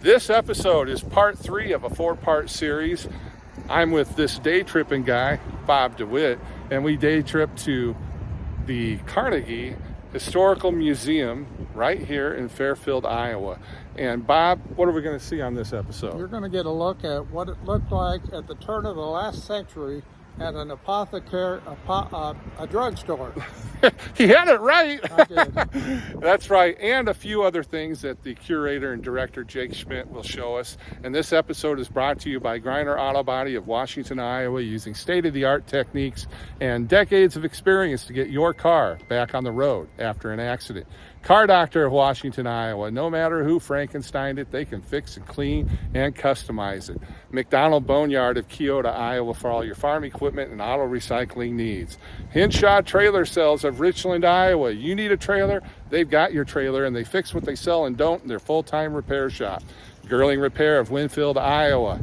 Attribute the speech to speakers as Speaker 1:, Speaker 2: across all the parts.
Speaker 1: This episode is part 3 of a 4-part series. I'm with this day tripping guy, Bob DeWitt, and we day trip to the Carnegie Historical Museum right here in Fairfield, Iowa. And Bob, what are we going to see on this episode?
Speaker 2: You're going to get a look at what it looked like at the turn of the last century at an apothecary, a drugstore.
Speaker 1: He had it right.
Speaker 2: I did.
Speaker 1: That's right. And a few other things that the curator and director Jake Schmdit will show us. And this episode is brought to you by Griner Auto Body of Washington, Iowa, using state-of-the-art techniques and decades of experience to get your car back on the road after an accident. Car Doctor of Washington, Iowa. No matter who Frankensteined it, they can fix and clean and customize it. McDonald Boneyard of Keota, Iowa, for all your farm equipment and auto recycling needs. Hinshaw Trailer Sales of Richland, Iowa. You need a trailer? They've got your trailer, and they fix what they sell and don't in their full-time repair shop. Girling Repair of Winfield, Iowa.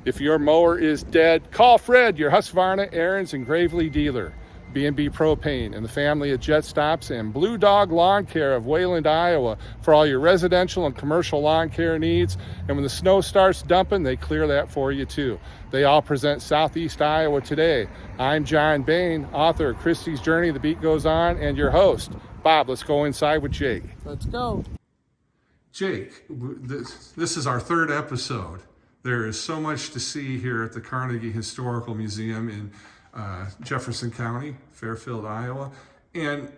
Speaker 1: If your mower is dead, call Fred, your Husqvarna, Aaron's, and Gravely dealer. B&B Propane and the family at Jet Stops, and Blue Dog Lawn Care of Wayland, Iowa, for all your residential and commercial lawn care needs. And when the snow starts dumping, they clear that for you too. They all present Southeast Iowa today. I'm John Bain, author of Christie's Journey, The Beat Goes On, and your host. Bob, let's go inside with Jake.
Speaker 2: Let's go.
Speaker 1: Jake, this is our 3rd episode. There is so much to see here at the Carnegie Historical Museum in Jefferson County, Fairfield, Iowa. And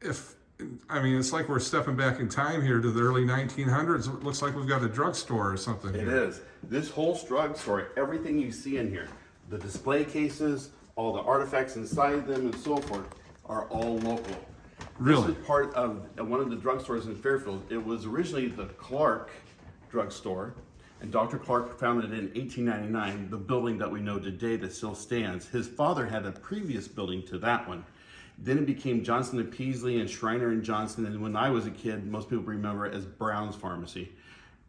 Speaker 1: it's like we're stepping back in time here to the early 1900s. It looks like we've got a drugstore or something
Speaker 3: It
Speaker 1: here.
Speaker 3: is. This whole drugstore, everything you see in here, the display cases, all the artifacts inside them and so forth, are all local.
Speaker 1: Really?
Speaker 3: This is part of one of the drugstores in Fairfield. It was originally the Clark drugstore, and Dr. Clark founded it in 1899, the building that we know today that still stands. His father had a previous building to that one. Then it became Johnson and Peasley and Schreiner and Johnson, and when I was a kid, most people remember it as Brown's Pharmacy.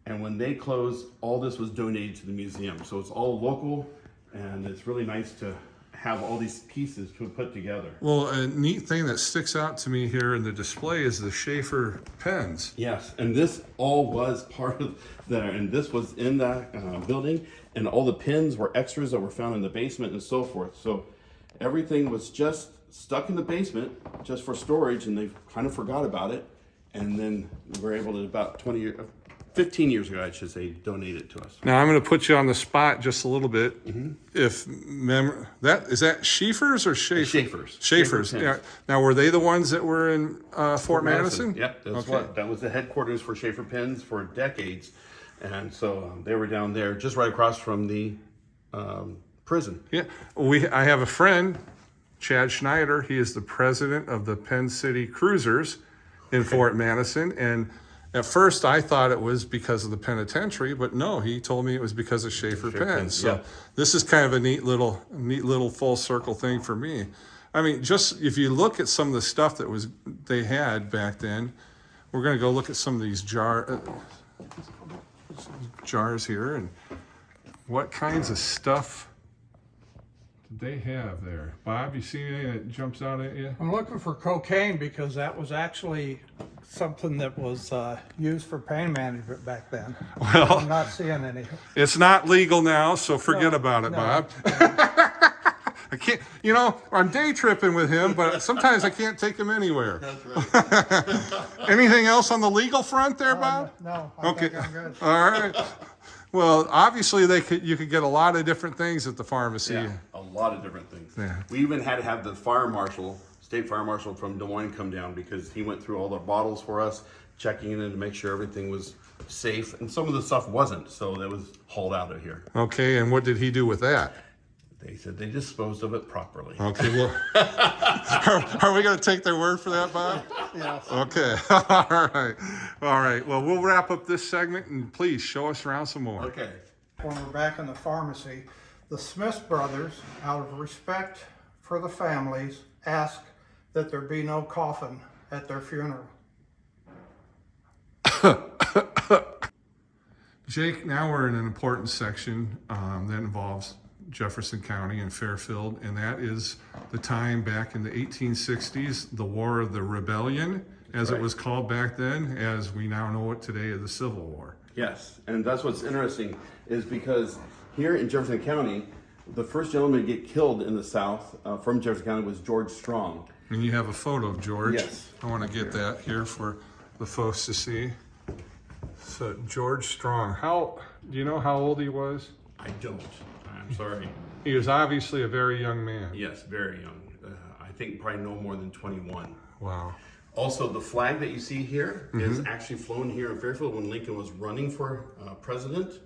Speaker 3: And when they closed, all this was donated to the museum. So it's all local, and it's really nice to have all these pieces to put together.
Speaker 1: Well, a neat thing that sticks out to me here in the display is the Schaefer pens.
Speaker 3: Yes, and this all was part of there, and this was in that building, and all the pins were extras that were found in the basement and so forth. So everything was just stuck in the basement just for storage, and they kind of forgot about it, and then we were able to, about 15 years ago, I should say, donate it to us.
Speaker 1: Now I'm going to put you on the spot just a little bit. Mm-hmm. Is that Schaefer's or Schaefer?
Speaker 3: Schaefer's.
Speaker 1: Schaefer's. Yeah. Now, were they the ones that were in Fort Madison?
Speaker 3: Yep. That was the headquarters for Schaefer Pens for decades, and so they were down there, just right across from the prison.
Speaker 1: Yeah. I have a friend, Chad Schneider. He is the president of the Penn City Cruisers in Fort Madison, and at first, I thought it was because of the penitentiary, but no, he told me it was because of Schaefer pens. So This is kind of a neat little full circle thing for me. I mean, just if you look at some of the stuff that they had back then, we're going to go look at some of these jars here and what kinds of stuff did they have there. Bob, you see anything that jumps out at you?
Speaker 2: I'm looking for cocaine because that was actually something that was used for pain management back then.
Speaker 1: Well,
Speaker 2: I'm not seeing any.
Speaker 1: It's not legal now, so forget about it, Bob. I can't, I'm day tripping with him, but sometimes I can't take him anywhere.
Speaker 3: That's right.
Speaker 1: Anything else on the legal front there, Bob?
Speaker 2: No. I think I'm good.
Speaker 1: All right. Well, obviously you could get a lot of different things at the pharmacy.
Speaker 3: Yeah, a lot of different things.
Speaker 1: Yeah.
Speaker 3: We even had to have the state fire marshal from Des Moines come down because he went through all the bottles for us, checking in to make sure everything was safe. And some of the stuff wasn't, so that was hauled out of here.
Speaker 1: Okay, and what did he do with that?
Speaker 3: They said they disposed of it properly.
Speaker 1: Okay, well, are we going to take their word for that, Bob?
Speaker 2: Yes.
Speaker 1: Okay, all right. Well, we'll wrap up this segment, and please show us around some more.
Speaker 3: Okay.
Speaker 2: When we're back in the pharmacy, the Smith brothers, out of respect for the families, asked that there be no coffin at their funeral.
Speaker 1: Jake, now we're in an important section that involves Jefferson County and Fairfield, and that is the time back in the 1860s, the War of the Rebellion as it
Speaker 3: Right.
Speaker 1: was called back then, as we now know it today as the Civil War.
Speaker 3: Yes, and that's what's interesting is because here in Jefferson County, the first gentleman to get killed in the South from Jefferson County was George Strong.
Speaker 1: And you have a photo of George.
Speaker 3: Yes.
Speaker 1: I want to get that here for the folks to see. So George Strong, do you know how old he was?
Speaker 3: I don't. I'm sorry.
Speaker 1: He was obviously a very young man.
Speaker 3: Yes, very young. I think probably no more than 21.
Speaker 1: Wow.
Speaker 3: Also, the flag that you see here is actually flown here in Fairfield when Lincoln was running for president.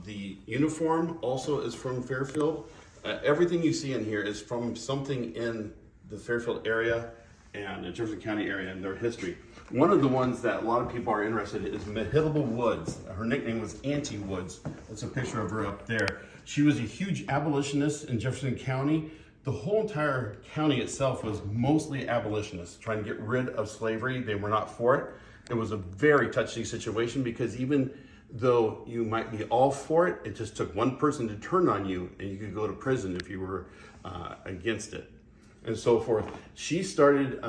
Speaker 3: The uniform also is from Fairfield. Everything you see in here is from something in the Fairfield area and the Jefferson County area and their history. One of the ones that a lot of people are interested in is Mehitable Woods. Her nickname was Auntie Woods. That's a picture of her up there. She was a huge abolitionist in Jefferson County. The whole entire county itself was mostly abolitionists, trying to get rid of slavery. They were not for it. It was a very touchy situation because even though you might be all for it, it just took one person to turn on you and you could go to prison if you were against it and so forth. She started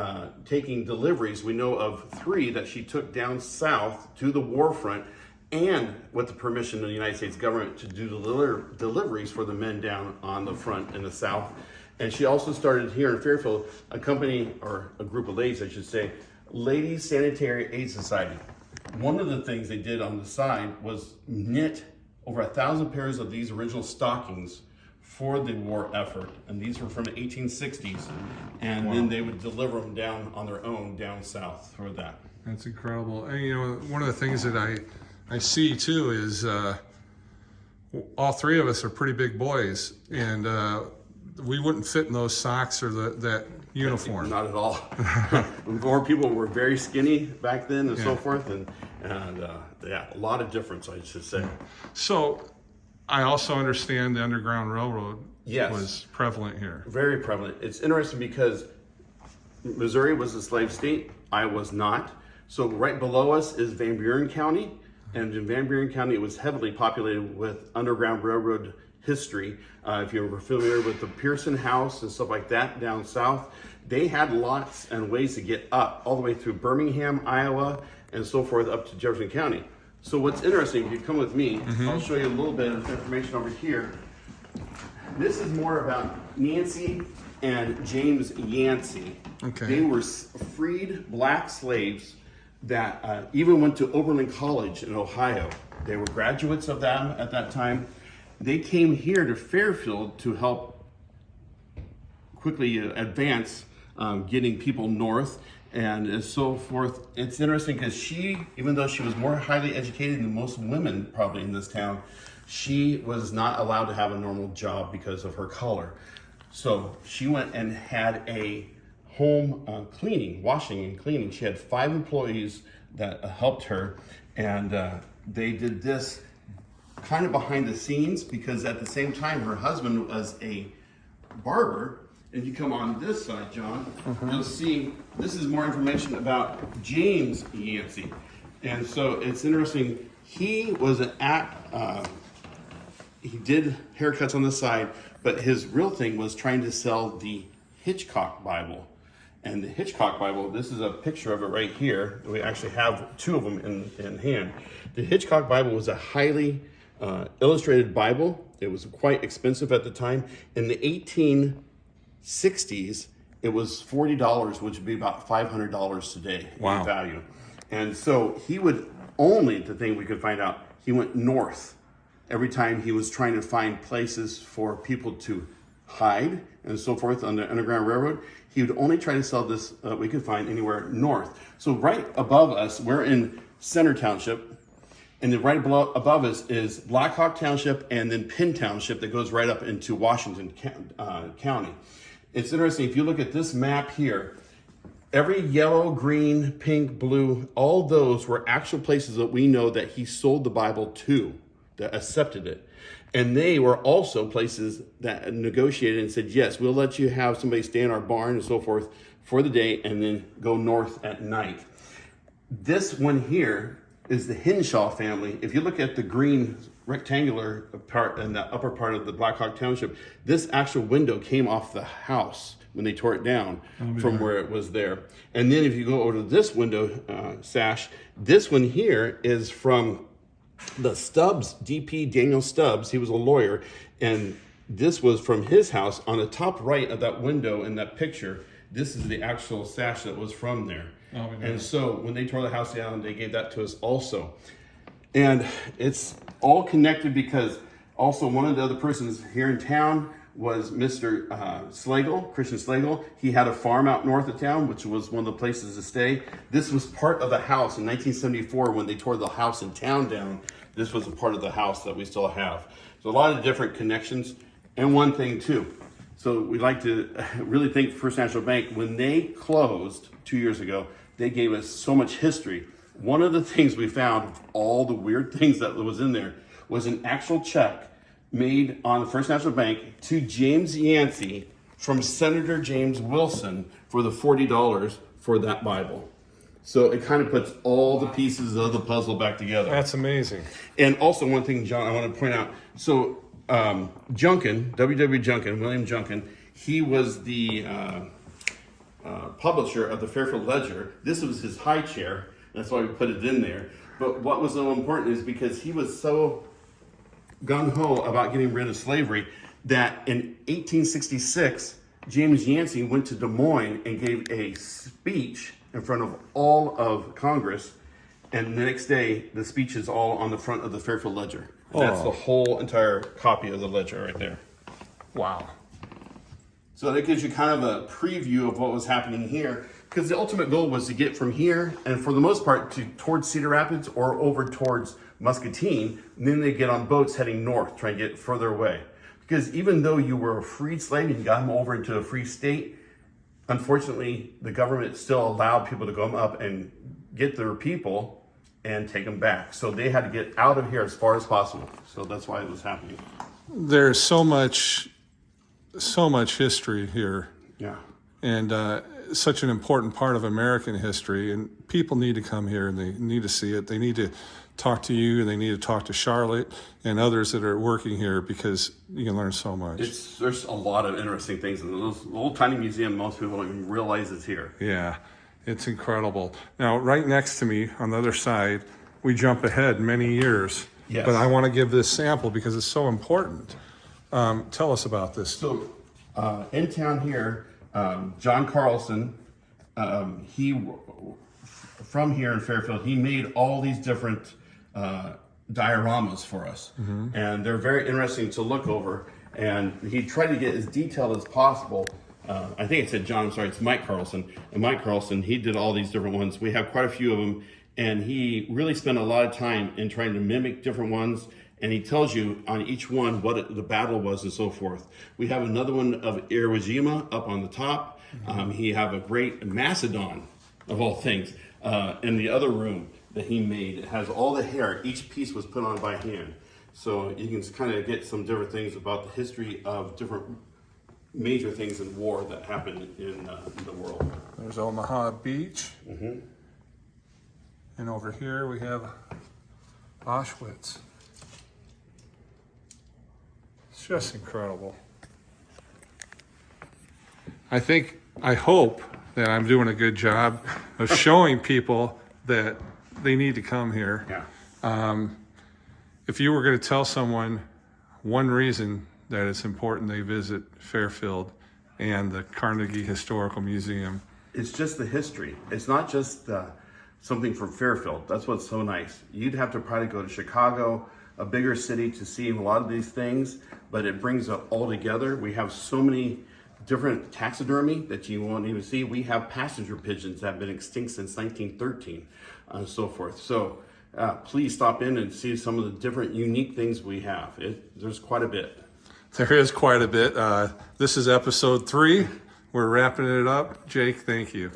Speaker 3: taking deliveries. We know of 3 that she took down south to the war front and with the permission of the United States government to do deliveries for the men down on the front in the south. And she also started here in Fairfield a company, or a group of ladies I should say, Ladies Sanitary Aid Society. One of the things they did on the side was knit over 1,000 pairs of these original stockings for the war effort. And these were from the 1860s. And then they would deliver them down on their own down south for that.
Speaker 1: That's incredible. And you know, one of the things that I see too is all 3 of us are pretty big boys, and we wouldn't fit in those socks or that uniform.
Speaker 3: Not at all. More people were very skinny back then and so forth, and yeah, a lot of difference, I should say.
Speaker 1: So I also understand the Underground Railroad
Speaker 3: Yes.
Speaker 1: was prevalent here.
Speaker 3: Very prevalent. It's interesting because Missouri was a slave state. Iowa was not. So right below us is Van Buren County, and in Van Buren County it was heavily populated with Underground Railroad history. If you were familiar with the Pearson House and stuff like that down south, they had lots and ways to get up all the way through Birmingham, Iowa, and so forth up to Jefferson County. So what's interesting, if you come with me, I'll show you a little bit of information over here. This is more about Nancy and James Yancey.
Speaker 1: Okay.
Speaker 3: They were freed black slaves that even went to Oberlin College in Ohio. They were graduates of them at that time. They came here to Fairfield to help quickly advance getting people north and so forth. It's interesting because she, even though she was more highly educated than most women probably in this town, she was not allowed to have a normal job because of her color. So she went and had a home cleaning, washing and cleaning. She had 5 employees that helped her, and they did this kind of behind the scenes because at the same time her husband was a barber. And you come on this side, John, you'll see this is more information about James Yancey. And so it's interesting, he was he did haircuts on the side, but his real thing was trying to sell the Hitchcock Bible. And the Hitchcock Bible, this is a picture of it right here. We actually have 2 of them in hand. The Hitchcock Bible was a highly illustrated Bible. It was quite expensive at the time. In the 1860s, it was $40, which would be about $500 today in value. And so he would only, the thing we could find out, he went north every time he was trying to find places for people to hide and so forth on the Underground Railroad. He would only try to sell this we could find anywhere north. So right above us, we're in Center Township, and then right above us is Black Hawk Township and then Penn Township that goes right up into Washington County. It's interesting, if you look at this map here, every yellow, green, pink, blue, all those were actual places that we know that he sold the Bible to, that accepted it. And they were also places that negotiated and said, yes, we'll let you have somebody stay in our barn and so forth for the day and then go north at night. This one here is the Henshaw family. If you look at the green rectangular part in the upper part of the Black Hawk Township, this actual window came off the house when they tore it down from where it was there. And then if you go over to this window sash, this one here is from the Stubbs, DP Daniel Stubbs. He was a lawyer, and this was from his house. On the top right of that window in that picture, this is the actual sash that was from there. And so when they tore the house down, they gave that to us also. And it's all connected because also one of the other persons here in town was Mr. Slagle, Christian Slagle. He had a farm out north of town, which was one of the places to stay. This was part of the house in 1974 when they tore the house in town down. This was a part of the house that we still have. So a lot of different connections. And one thing too, so we'd like to really thank First National Bank. When they closed 2 years ago, they gave us so much history. One of the things we found, all the weird things that was in there, was an actual check made on the First National Bank to James Yancey from Senator James Wilson for the $40 for that Bible. So it kind of puts all the pieces of the puzzle back together.
Speaker 1: That's amazing.
Speaker 3: And also one thing, John, I want to point out. So Junkin, W.W. Junkin, William Junkin, he was the publisher of the Fairfield Ledger. This was his high chair. That's why we put it in there. But what was so important is because he was so gung-ho about getting rid of slavery that in 1866, James Yancey went to Des Moines and gave a speech in front of all of Congress. And the next day, the speech is all on the front of the Fairfield Ledger. And that's the whole entire copy of the ledger right there.
Speaker 1: Wow.
Speaker 3: So that gives you kind of a preview of what was happening here, because the ultimate goal was to get from here, and for the most part, towards Cedar Rapids or over towards Muscatine, and then they get on boats heading north, trying to get further away. Because even though you were a freed slave and you got them over into a free state, unfortunately, the government still allowed people to come up and get their people and take them back. So they had to get out of here as far as possible. So that's why it was happening.
Speaker 1: There's so much history here.
Speaker 3: Yeah.
Speaker 1: And such an important part of American history. And people need to come here and they need to see it. They need to talk to you and they need to talk to Charlotte and others that are working here because you can learn so much.
Speaker 3: There's a lot of interesting things in this little tiny museum. Most people don't even realize it's here.
Speaker 1: Yeah, it's incredible. Now, right next to me on the other side, we jump ahead many years.
Speaker 3: Yes.
Speaker 1: But I want to give this sample because it's so important. Tell us about this.
Speaker 3: So in town here, John Carlson, he from here in Fairfield, he made all these different dioramas for us. And they're very interesting to look over. And he tried to get as detailed as possible. I think it said John, I'm sorry, it's Mike Carlson. And Mike Carlson, he did all these different ones. We have quite a few of them. And he really spent a lot of time in trying to mimic different ones. And he tells you on each one what the battle was and so forth. We have another one of Iwo Jima up on the top. He have a great Macedon, of all things, in the other room that he made. It has all the hair. Each piece was put on by hand. So you can kind of get some different things about the history of different major things in war that happened in the world.
Speaker 1: There's Omaha Beach. And over here we have Auschwitz. It's just incredible. I hope that I'm doing a good job of showing people that they need to come here.
Speaker 3: Yeah.
Speaker 1: If you were going to tell someone one reason that it's important they visit Fairfield and the Carnegie Historical Museum.
Speaker 3: It's just the history. It's not just something from Fairfield. That's what's so nice. You'd have to probably go to Chicago, a bigger city, to see a lot of these things, but it brings it all together. We have so many different taxidermy that you won't even see. We have passenger pigeons that have been extinct since 1913 and so forth. So please stop in and see some of the different unique things we have. There's quite a bit.
Speaker 1: There is quite a bit. This is episode 3. We're wrapping it up. Jake, thank you.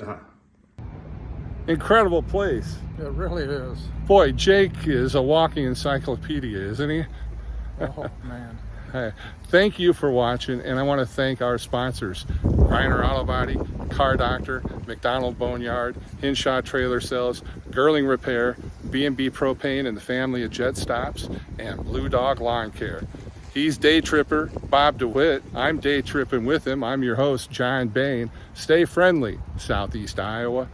Speaker 1: Incredible place.
Speaker 2: It really is.
Speaker 1: Boy, Jake is a walking encyclopedia, isn't he?
Speaker 2: Oh, man.
Speaker 1: Hey, thank you for watching, and I want to thank our sponsors, Griner Auto Body, Car Doctor, McDonald Boneyard, Hinshaw Trailer Sales, Girling Repair, B&B Propane and the family of Jet Stops, and Blue Dog Lawn Care. He's day tripper Bob DeWitt. I'm day tripping with him. I'm your host, John Bain. Stay friendly, Southeast Iowa.